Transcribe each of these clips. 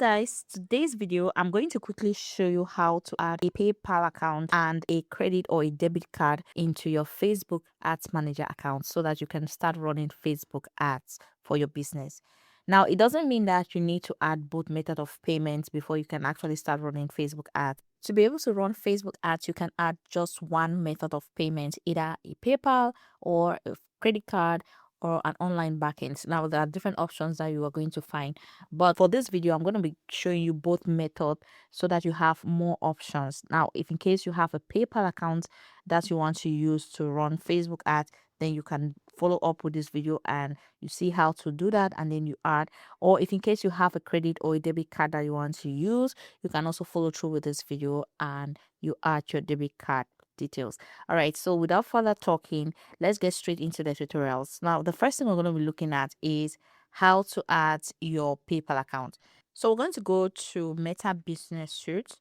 Guys, today's video I'm going to quickly show you how to add a PayPal account and a credit or a debit card into your Facebook Ads Manager account so that you can start running Facebook ads for your business. Now, it doesn't mean that you need to add both method of payments before you can actually start running Facebook ads. To be able to run Facebook ads, you can add just one method of payment, either a PayPal or a credit card or an online backend. Now, there are different options that you are going to find, but for this video I'm going to be showing you both methods so that you have more options. Now, if in case you have a PayPal account that you want to use to run Facebook ads, then you can follow up with this video and you see how to do that, and then you add. Or if in case you have a credit or a debit card that you want to use, you can also follow through with this video and you add your debit card details. All right, so without further talking, let's get straight into the tutorials. Now, the first thing we're going to be looking at is how to add your PayPal account. So we're going to go to Meta Business Suite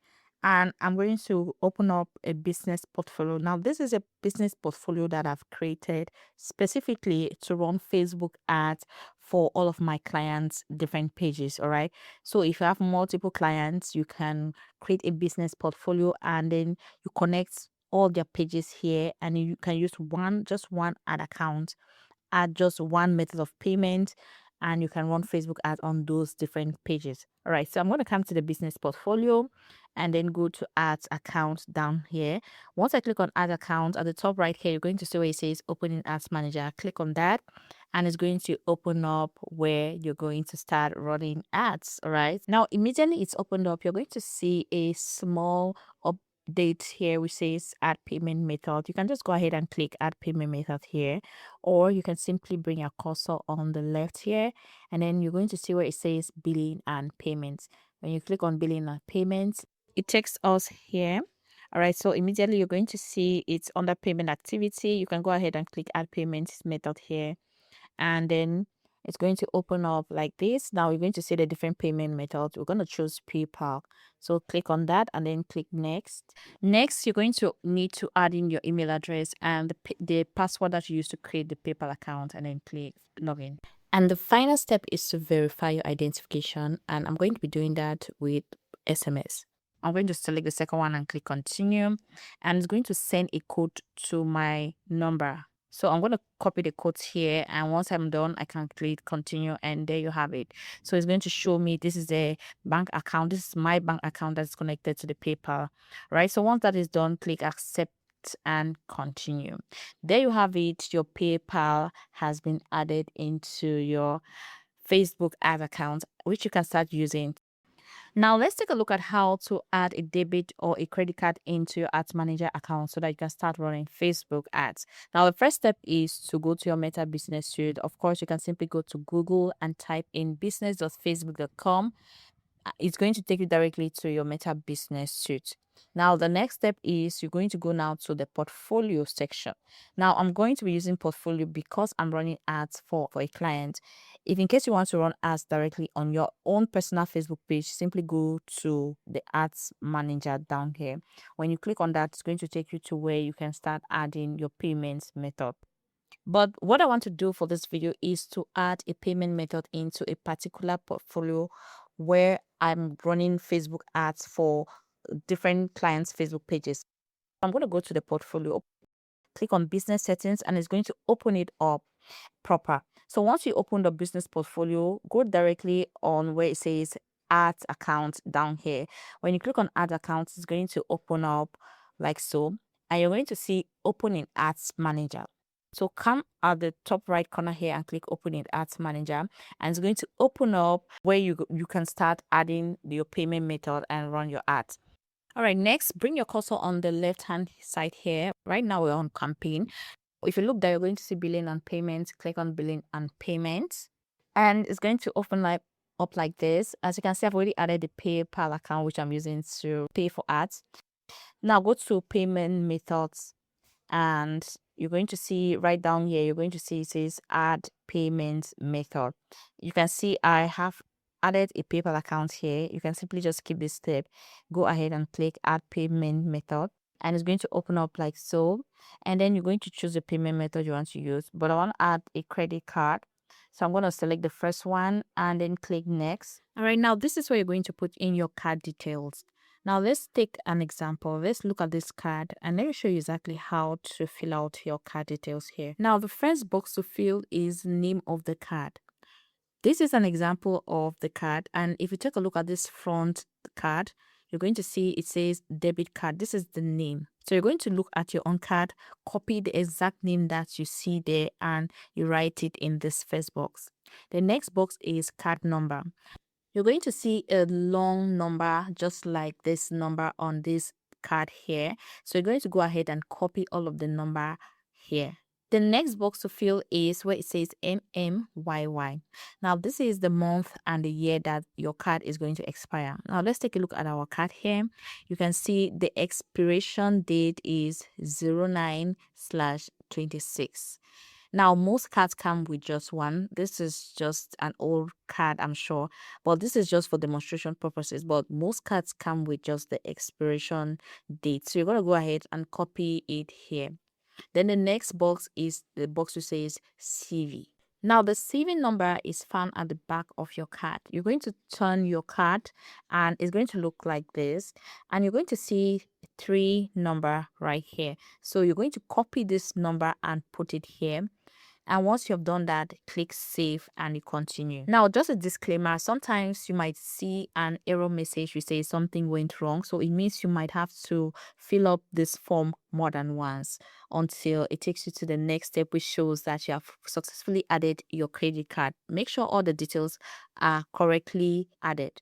and I'm going to open up a business portfolio. Now, this is a business portfolio that I've created specifically to run Facebook ads for all of my clients' different pages. All right. So if you have multiple clients, you can create a business portfolio and then you connect all their pages here, and you can use just one ad account, add just one method of payment, and you can run Facebook ads on those different pages. All right, so I'm going to come to the business portfolio and then go to ads account down here. Once I click on add account, at the top right here, you're going to see where it says opening ads manager. Click on that and it's going to open up where you're going to start running ads. All right, now immediately it's opened up, you're going to see a small update here which says add payment method. You can just go ahead and click add payment method here, or you can simply bring your cursor on the left here and then you're going to see where it says billing and payments. When you click on billing and payments, it takes us here. All right, so immediately you're going to see it's under payment activity. You can go ahead and click add payment method here, and then it's going to open up like this. Now you're going to see the different payment methods. We're going to choose PayPal, so click on that and then click next. Next, you're going to need to add in your email address and the password that you use to create the PayPal account, and then click login. And the final step is to verify your identification, and I'm going to be doing that with SMS. I'm going to select the second one and click continue, and it's going to send a code to my number. So I'm going to copy the codes here, and once I'm done, I can click continue, and there you have it. So it's going to show me this is a bank account. This is my bank account that's connected to the PayPal, right? So once that is done, click accept and continue. There you have it. Your PayPal has been added into your Facebook ad account, which you can start using. Now let's take a look at how to add a debit or a credit card into your ads manager account so that you can start running Facebook ads. Now the first step is to go to your Meta Business Suite. Of course, you can simply go to Google and type in business.facebook.com. It's going to take you directly to your Meta Business Suite. Now the next step is you're going to go now to the portfolio section. Now I'm going to be using portfolio because I'm running ads for a client. If in case you want to run ads directly on your own personal Facebook page, simply go to the ads manager down here. When you click on that, it's going to take you to where you can start adding your payments method. But what I want to do for this video is to add a payment method into a particular portfolio where I'm running Facebook ads for different clients' Facebook pages. I'm going to go to the portfolio, click on business settings, and it's going to open it up proper. So once you open the business portfolio, go directly on where it says add account down here. When you click on add account, it's going to open up like so, and you're going to see opening ads manager. So come at the top right corner here and click open in ads manager, and it's going to open up where you can start adding your payment method and run your ads. All right, next, bring your cursor on the left hand side here. Right now we're on campaign. If you look there, you're going to see billing and payments. Click on billing and payments, and it's going to open up like this. As you can see, I've already added the PayPal account, which I'm using to pay for ads. Now go to payment methods, and you're going to see right down here, you're going to see it says add payment method. You can see I have added a PayPal account here. You can simply just skip this step, go ahead and click add payment method, and it's going to open up like so, and then you're going to choose the payment method you want to use. But I want to add a credit card, So I'm going to select the first one and then click next. All right, now this is where you're going to put in your card details. Now let's take an example. Let's look at this card and let me show you exactly how to fill out your card details here. Now the first box to fill is name of the card. This is an example of the card, and if you take a look at this front card, you're going to see it says debit card. This is the name. So you're going to look at your own card, copy the exact name that you see there, and you write it in this first box. The next box is card number. You're going to see a long number just like this number on this card here. So you're going to go ahead and copy all of the number here. The next box to fill is where it says MMYY. Now this is the month and the year that your card is going to expire. Now let's take a look at our card here. You can see the expiration date is 09/26. Now, most cards come with just one. This is just an old card, I'm sure, but this is just for demonstration purposes. But most cards come with just the expiration date. So you're going to go ahead and copy it here. Then the next box is the box which says CV. Now, the CV number is found at the back of your card. You're going to turn your card and it's going to look like this. And you're going to see 3 number right here. So you're going to copy this number and put it here. And once you've done that, click save and you continue. Now, just a disclaimer, sometimes you might see an error message which says something went wrong. So it means you might have to fill up this form more than once until it takes you to the next step, which shows that you have successfully added your credit card. Make sure all the details are correctly added.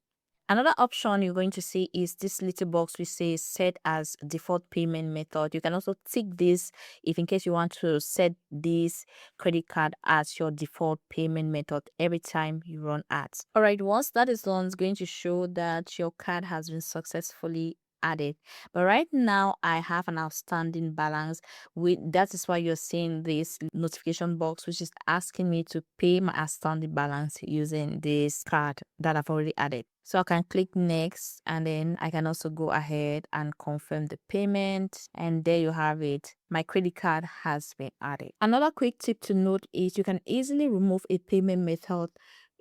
Another option you're going to see is this little box which says set as default payment method. You can also tick this if in case you want to set this credit card as your default payment method every time you run ads. All right, once that is done, it's going to show that your card has been successfully added. But right now I have an outstanding balance. That is why you're seeing this notification box which is asking me to pay my outstanding balance using this card that I've already added. So I can click next and then I can also go ahead and confirm the payment, and there you have it. My credit card has been added. Another quick tip to note is you can easily remove a payment method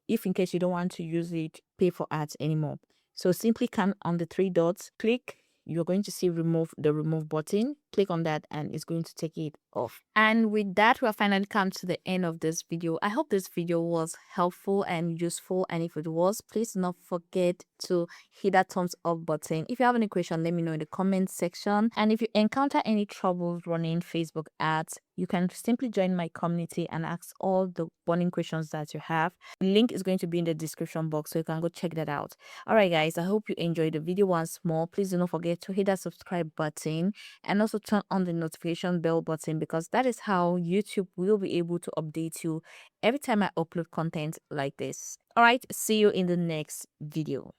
if in case you don't want to use it, pay for ads anymore. So simply come on the 3 dots, click, you're going to see the remove button. Click on that and it's going to take it off. And with that, we have finally come to the end of this video. I hope this video was helpful and useful, and if it was, please do not forget to hit that thumbs up button. If you have any question, let me know in the comment section. And if you encounter any troubles running Facebook ads, you can simply join my community and ask all the burning questions that you have. The link is going to be in the description box, so you can go check that out. All right guys, I hope you enjoyed the video once more. Please do not forget to hit that subscribe button and also turn on the notification bell button, because that is how YouTube will be able to update you every time I upload content like this. All right, see you in the next video.